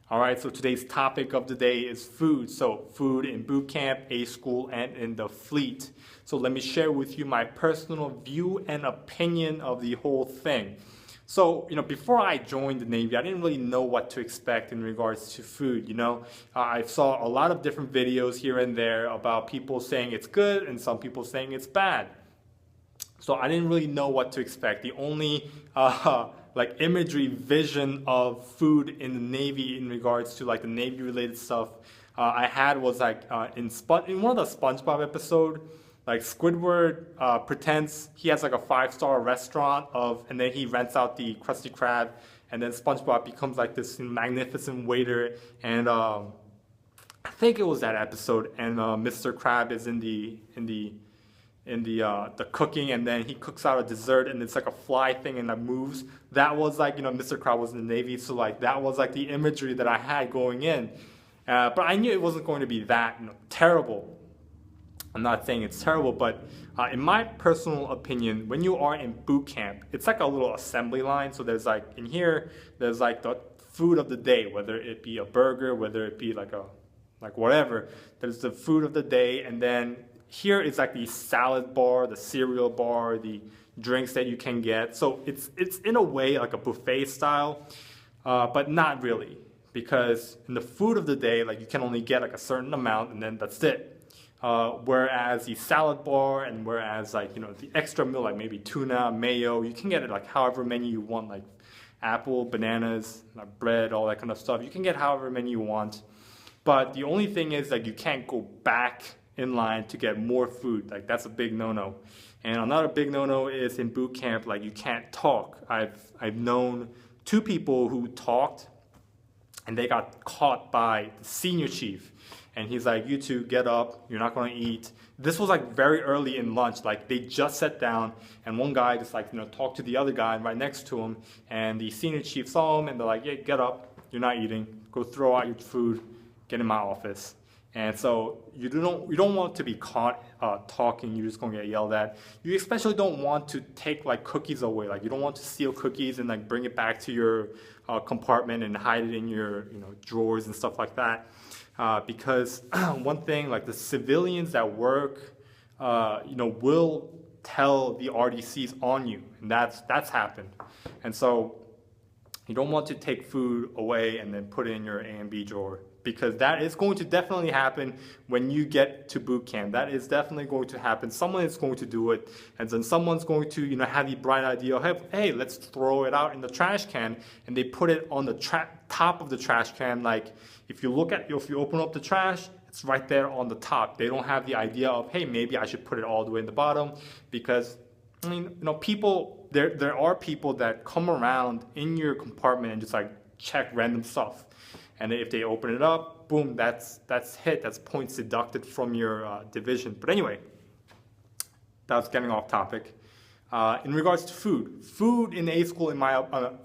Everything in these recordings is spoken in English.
All right, so today's topic of the day is food. So, food in boot camp, A school, and in the fleet. So, let me share with you my personal view and opinion of the whole thing. So, before I joined the Navy, I didn't really know what to expect in regards to food. I saw a lot of different videos here and there about people saying it's good and some people saying it's bad. So I didn't really know what to expect. The only like imagery vision of food in the Navy in regards to like the Navy related stuff I had was like in one of the SpongeBob episode, like Squidward pretends he has like a 5-star restaurant and then he rents out the Krusty Krab, and then SpongeBob becomes like this magnificent waiter, and I think it was that episode, and Mr. Krab is in the cooking, and then he cooks out a dessert and it's like a fly thing and that moves. That was like, Mr. Krab was in the Navy, so like that was like the imagery that I had going in. But I knew it wasn't going to be that terrible. I'm not saying it's terrible, but in my personal opinion, when you are in boot camp, it's like a little assembly line. So there's like in here, there's like the food of the day, whether it be a burger, whether it be like whatever. There's the food of the day, and then here is like the salad bar, the cereal bar, the drinks that you can get. So it's in a way like a buffet style, but not really, because in the food of the day, like you can only get like a certain amount and then that's it. Whereas the salad bar and whereas like the extra meal, like maybe tuna, mayo, you can get it like however many you want, like apple, bananas, like bread, all that kind of stuff. You can get however many you want, but the only thing is that you can't go back in line to get more food. Like that's a big no-no. And another big no-no is in boot camp, like you can't talk. I've known 2 people who talked and they got caught by the senior chief, and he's like, you two get up, you're not going to eat. This was like very early in lunch, like they just sat down and one guy just like talked to the other guy right next to him, and the senior chief saw him and they're like, yeah, get up, you're not eating, go throw out your food, get in my office. And so you don't want to be caught talking. You're just going to get yelled at. You especially don't want to take like cookies away. Like you don't want to steal cookies and like bring it back to your compartment and hide it in your drawers and stuff like that. Because one thing, like the civilians that work will tell the RDCs on you, and that's happened. And so you don't want to take food away and then put it in your A and B drawer, because that is going to definitely happen when you get to boot camp. That is definitely going to happen. Someone is going to do it, and then someone's going to have the bright idea of, hey, let's throw it out in the trash can, and they put it on the top of the trash can. Like if you open up the trash, it's right there on the top. They don't have the idea of, hey, maybe I should put it all the way in the bottom, because people, there are people that come around in your compartment and just like check random stuff. And if they open it up, boom, that's hit. That's points deducted from your division. But anyway, that's getting off topic. In regards to food in A school,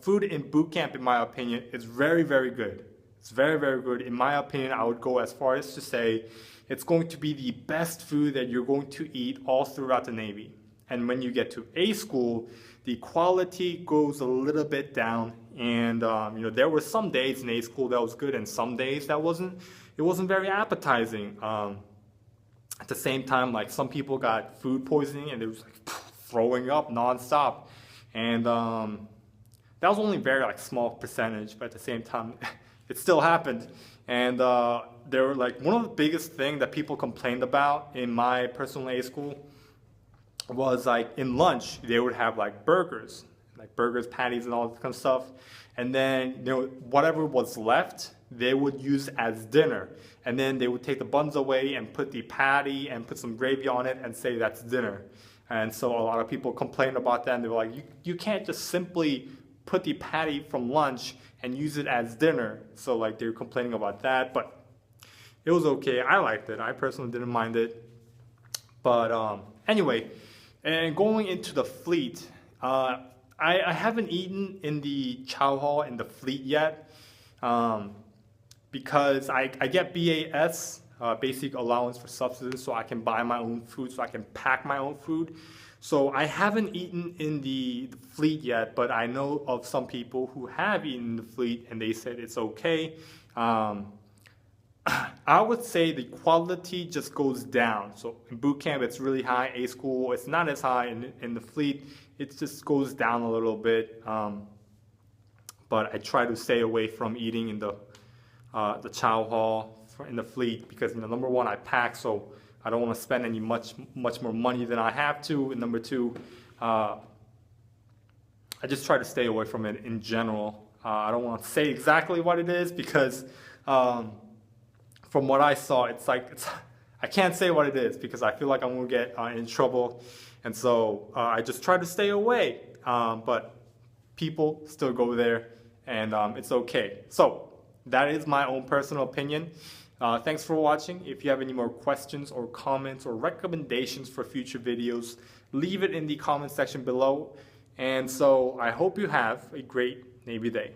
food in boot camp, in my opinion, is very, very good. It's very, very good. In my opinion, I would go as far as to say it's going to be the best food that you're going to eat all throughout the Navy. And when you get to A school, the quality goes a little bit down. And there were some days in A school that was good, and some days that wasn't. It wasn't very appetizing. At the same time, like some people got food poisoning and they was like throwing up nonstop, and that was only a very like small percentage. But at the same time, it still happened. And there were like one of the biggest thing that people complained about in my personal A school was like in lunch they would have like burgers, patties, and all that kind of stuff. And then whatever was left, they would use as dinner. And then they would take the buns away and put the patty and put some gravy on it and say that's dinner. And so a lot of people complained about that, and they were like, you can't just simply put the patty from lunch and use it as dinner. So like they were complaining about that, but it was okay. I liked it. I personally didn't mind it. But anyway, and going into the fleet, I haven't eaten in the chow hall in the fleet yet, because I get BAS, basic allowance for subsistence, so I can buy my own food, so I can pack my own food. So I haven't eaten in the fleet yet, but I know of some people who have eaten in the fleet and they said it's okay. I would say the quality just goes down. So in boot camp, it's really high. A school, it's not as high. In the fleet, it just goes down a little bit. But I try to stay away from eating in the chow hall in the fleet because, number one, I pack, so I don't want to spend any much more money than I have to. And number two, I just try to stay away from it in general. I don't want to say exactly what it is because from what I saw, I can't say what it is because I feel like I'm going to get in trouble. And so I just try to stay away. But people still go there and it's okay. So that is my own personal opinion. Thanks for watching. If you have any more questions or comments or recommendations for future videos, leave it in the comment section below. And so I hope you have a great Navy day.